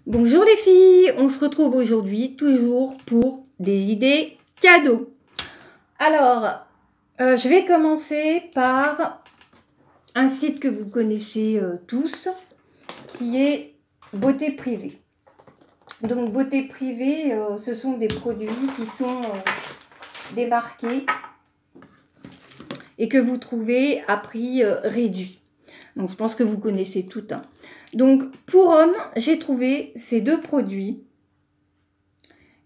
Bonjour les filles, on se retrouve aujourd'hui toujours pour des idées cadeaux. Alors, je vais commencer par un site que vous connaissez tous, qui est Beauté Privée. Donc Beauté Privée, ce sont des produits qui sont démarqués et que vous trouvez à prix réduit. Donc je pense que vous connaissez tout. Donc pour hommes, j'ai trouvé ces deux produits.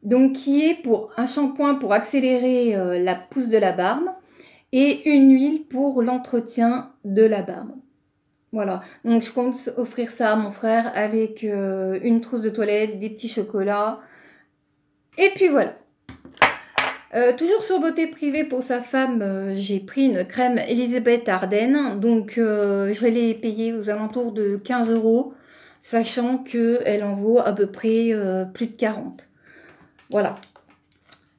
Donc qui est pour un shampoing pour accélérer la pousse de la barbe et une huile pour l'entretien de la barbe. Voilà, donc je compte offrir ça à mon frère avec une trousse de toilette, des petits chocolats. Et puis voilà. Toujours sur Beauté Privée pour sa femme, j'ai pris une crème Elisabeth Arden. Donc je l'ai payée aux alentours de 15 €, sachant qu'elle en vaut à peu près plus de 40. Voilà.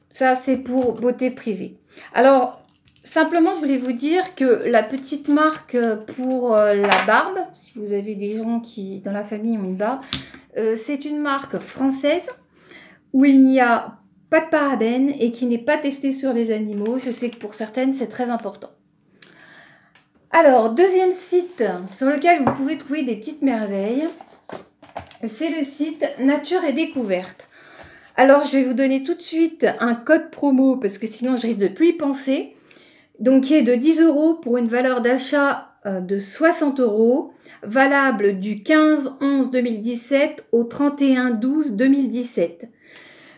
Ça, c'est pour Beauté Privée. Alors, simplement, je voulais vous dire que la petite marque pour la barbe, si vous avez des gens qui, dans la famille, ont une barbe, c'est une marque française où il n'y a pas de parabènes et qui n'est pas testée sur les animaux. Je sais que pour certaines, c'est très important. Alors, deuxième site sur lequel vous pouvez trouver des petites merveilles, c'est le site Nature et Découverte. Alors, je vais vous donner tout de suite un code promo parce que sinon, je risque de plus y penser. Donc, qui est de 10 € pour une valeur d'achat de 60 €, valable du 15/11/2017 au 31/12/2017.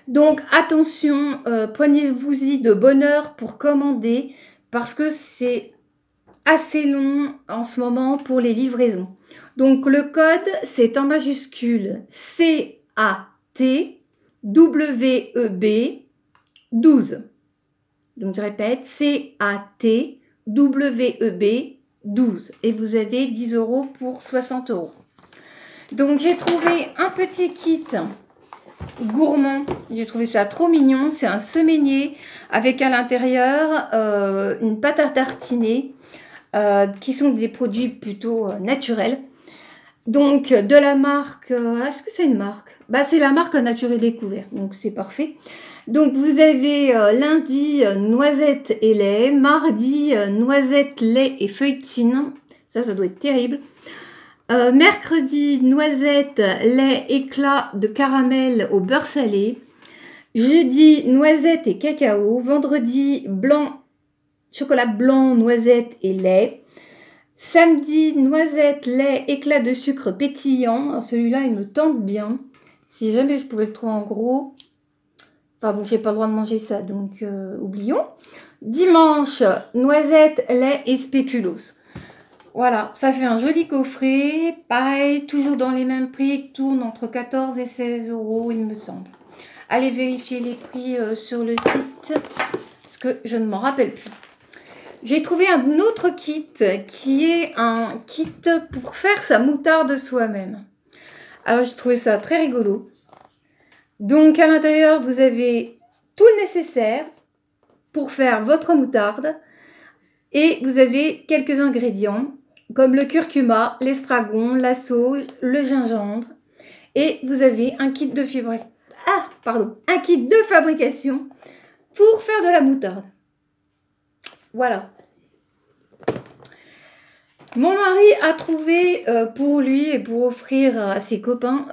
Donc, attention, prenez-vous-y de bonne heure pour commander parce que c'est assez long en ce moment pour les livraisons. Donc, le code, c'est en majuscule CATWEB 12. Donc, je répète, CATWEB 12. Et vous avez 10 € pour 60 €. Donc, j'ai trouvé un petit kit gourmand. J'ai trouvé ça trop mignon. C'est un semainier avec à l'intérieur une pâte à tartiner qui sont des produits plutôt naturels. Donc, de la marque... est-ce que c'est une marque? Bah, c'est la marque Nature et Découverte. Donc, c'est parfait. Donc, vous avez lundi, noisette et lait. Mardi, noisette, lait et feuilletine. Ça doit être terrible. Mercredi, noisette, lait, éclat de caramel au beurre salé. Jeudi, noisette et cacao. Vendredi, blanc, chocolat blanc, noisette et lait. Samedi, noisette, lait, éclat de sucre pétillant. Celui-là, il me tente bien. Si jamais je pouvais le trouver en gros. Enfin bon, j'ai pas le droit de manger ça, donc oublions. Dimanche, noisette, lait et spéculoos. Voilà, ça fait un joli coffret. Pareil, toujours dans les mêmes prix, tourne entre 14 et 16 €, il me semble. Allez vérifier les prix sur le site, parce que je ne m'en rappelle plus. J'ai trouvé un autre kit, qui est un kit pour faire sa moutarde soi-même. Alors, j'ai trouvé ça très rigolo. Donc, à l'intérieur, vous avez tout le nécessaire pour faire votre moutarde. Et vous avez quelques ingrédients, comme le curcuma, l'estragon, la sauge, le gingembre. Et vous avez un kit de un kit de fabrication pour faire de la moutarde. Voilà. Mon mari a trouvé pour lui et pour offrir à ses copains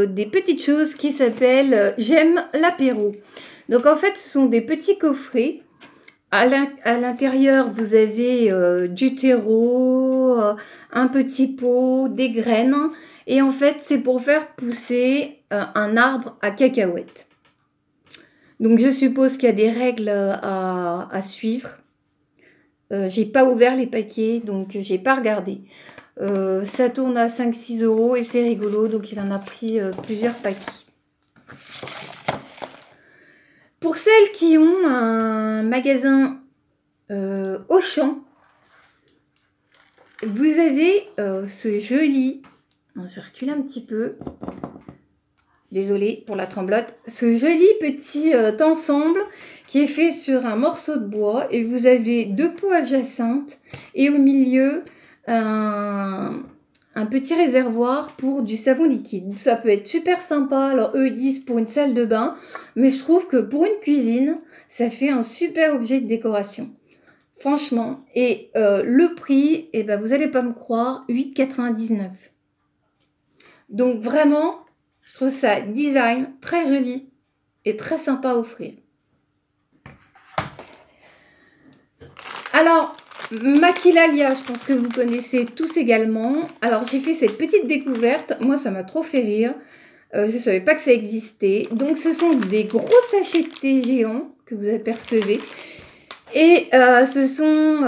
des petites choses qui s'appellent J'aime l'apéro. Donc en fait, ce sont des petits coffrets. À l'intérieur, vous avez du terreau, un petit pot, des graines. Et en fait, c'est pour faire pousser un arbre à cacahuètes. Donc je suppose qu'il y a des règles à suivre. J'ai pas ouvert les paquets, donc j'ai pas regardé. Ça tourne à 5-6 € et c'est rigolo, donc il en a pris plusieurs paquets. Pour celles qui ont un magasin Auchan, vous avez ce joli... Je vais reculer un petit peu. Désolée pour la tremblote. Ce joli petit ensemble qui est fait sur un morceau de bois. Et vous avez deux pots adjacentes. Et au milieu, un un petit réservoir pour du savon liquide. Ça peut être super sympa. Alors eux ils disent pour une salle de bain, mais je trouve que pour une cuisine, ça fait un super objet de décoration. Franchement. Et le prix, eh ben, vous n'allez pas me croire, 8,99 €. Donc vraiment, je trouve ça design très joli et très sympa à offrir. Alors, Maquilalia, je pense que vous connaissez tous également. Alors, j'ai fait cette petite découverte. Moi, ça m'a trop fait rire. Je ne savais pas que ça existait. Donc, ce sont des gros sachets de thé géants que vous apercevez. Et ce sont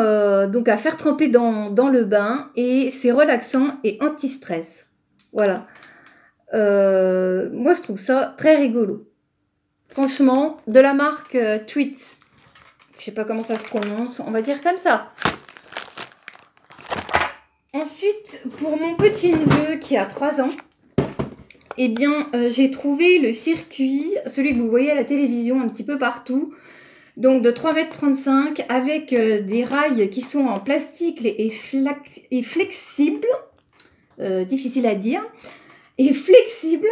donc à faire tremper dans le bain. Et c'est relaxant et anti-stress. Voilà. Moi, je trouve ça très rigolo. Franchement, de la marque Tweets. Je sais pas comment ça se prononce. On va dire comme ça. Ensuite, pour mon petit neveu qui a 3 ans, eh bien, j'ai trouvé le circuit, celui que vous voyez à la télévision un petit peu partout. Donc de 3,35 m avec des rails qui sont en plastique et flexibles. Difficile à dire. Et flexible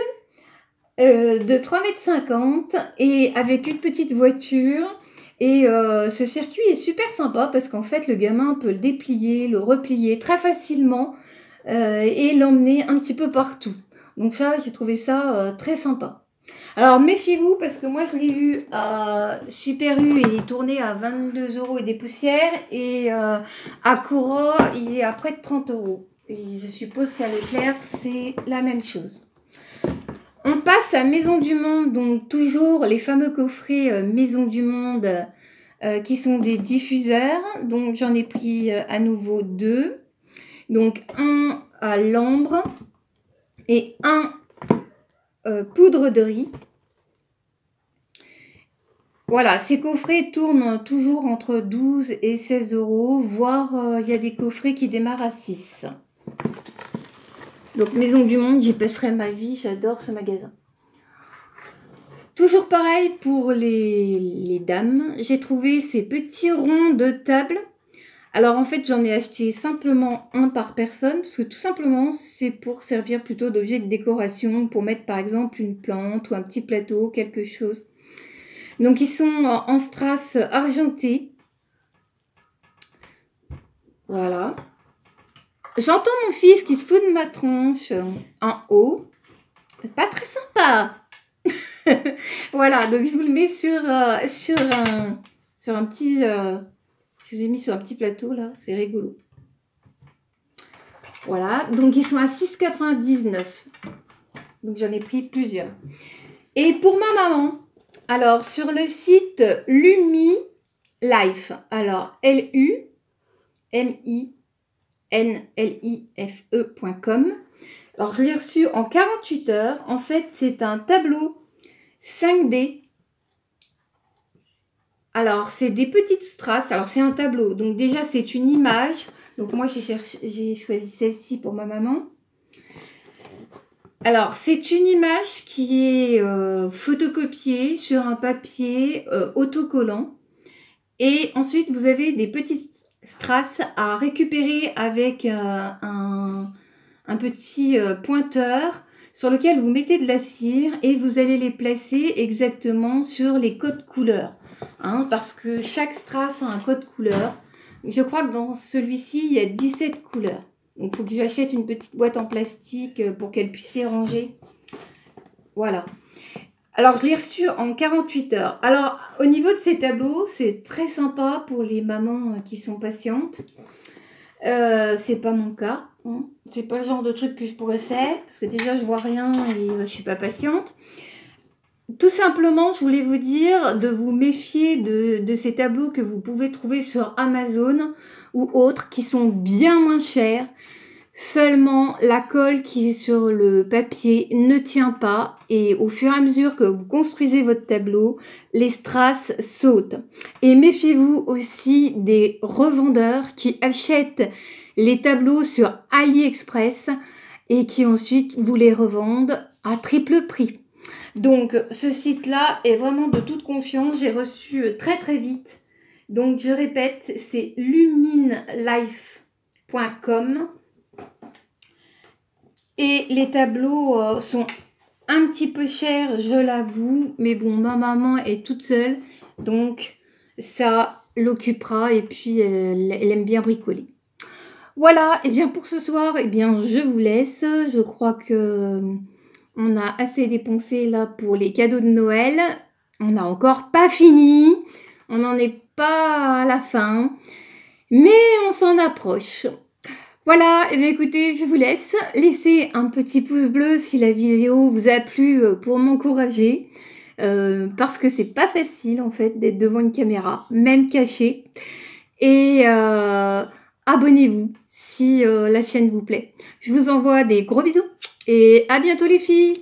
de 3,50 m et avec une petite voiture. Et ce circuit est super sympa parce qu'en fait le gamin peut le déplier, le replier très facilement et l'emmener un petit peu partout. Donc ça, j'ai trouvé ça très sympa. Alors méfiez-vous parce que moi je l'ai vu à Super U et il est tourné à 22 € et des poussières. Et à Cora il est à près de 30 €. Et je suppose qu'à Leclerc c'est la même chose. On passe à Maison du Monde, donc toujours les fameux coffrets Maison du Monde qui sont des diffuseurs. Donc j'en ai pris à nouveau 2. Donc un à l'ambre et un poudre de riz. Voilà, ces coffrets tournent toujours entre 12 et 16 €, voire il y a des coffrets qui démarrent à 6. Donc Maison du Monde, j'y passerai ma vie, j'adore ce magasin. Toujours pareil pour les dames, j'ai trouvé ces petits ronds de table. Alors en fait j'en ai acheté simplement un par personne, parce que tout simplement c'est pour servir plutôt d'objet de décoration, pour mettre par exemple une plante ou un petit plateau, quelque chose. Donc ils sont en strass argenté. Voilà. J'entends mon fils qui se fout de ma tronche en haut. Pas très sympa. Voilà, donc je vous le mets sur un petit... je vous ai mis sur un petit plateau là, c'est rigolo. Voilà, donc ils sont à 6,99 €. Donc j'en ai pris plusieurs. Et pour ma maman, alors sur le site LumiLife, alors LuMINLIFE.com. Alors je l'ai reçu en 48 heures. En fait, c'est un tableau 5D. Alors, c'est des petites strass. Alors, c'est un tableau. Donc, déjà, c'est une image. Donc, moi, j'ai choisi celle-ci pour ma maman. Alors, c'est une image qui est photocopiée sur un papier autocollant. Et ensuite, vous avez des petites strass à récupérer avec un petit pointeur sur lequel vous mettez de la cire et vous allez les placer exactement sur les codes couleurs. Hein, parce que chaque strass a un code couleur. Je crois que dans celui-ci, il y a 17 couleurs. Donc, il faut que j'achète une petite boîte en plastique pour qu'elle puisse les ranger. Voilà. Alors, je l'ai reçu en 48 heures. Alors, au niveau de ces tableaux, c'est très sympa pour les mamans qui sont patientes. C'est pas mon cas. Hein. C'est pas le genre de truc que je pourrais faire. Parce que déjà, je vois rien et je suis pas patiente. Tout simplement, je voulais vous dire de vous méfier de ces tableaux que vous pouvez trouver sur Amazon ou autres qui sont bien moins chers. Seulement, la colle qui est sur le papier ne tient pas et au fur et à mesure que vous construisez votre tableau, les strass sautent. Et méfiez-vous aussi des revendeurs qui achètent les tableaux sur AliExpress et qui ensuite vous les revendent à triple prix. Donc, ce site-là est vraiment de toute confiance. J'ai reçu très très vite. Donc, je répète, c'est luminlife.com. Et les tableaux sont un petit peu chers, je l'avoue. Mais bon, ma maman est toute seule. Donc, ça l'occupera. Et puis, elle aime bien bricoler. Voilà, et bien pour ce soir, et bien je vous laisse. Je crois que on a assez dépensé là pour les cadeaux de Noël. On n'a encore pas fini. On n'en est pas à la fin. Mais on s'en approche. Voilà, et bien écoutez, je vous laisse. Laissez un petit pouce bleu si la vidéo vous a plu pour m'encourager. Parce que c'est pas facile en fait d'être devant une caméra, même cachée. Et abonnez-vous si la chaîne vous plaît. Je vous envoie des gros bisous et à bientôt les filles.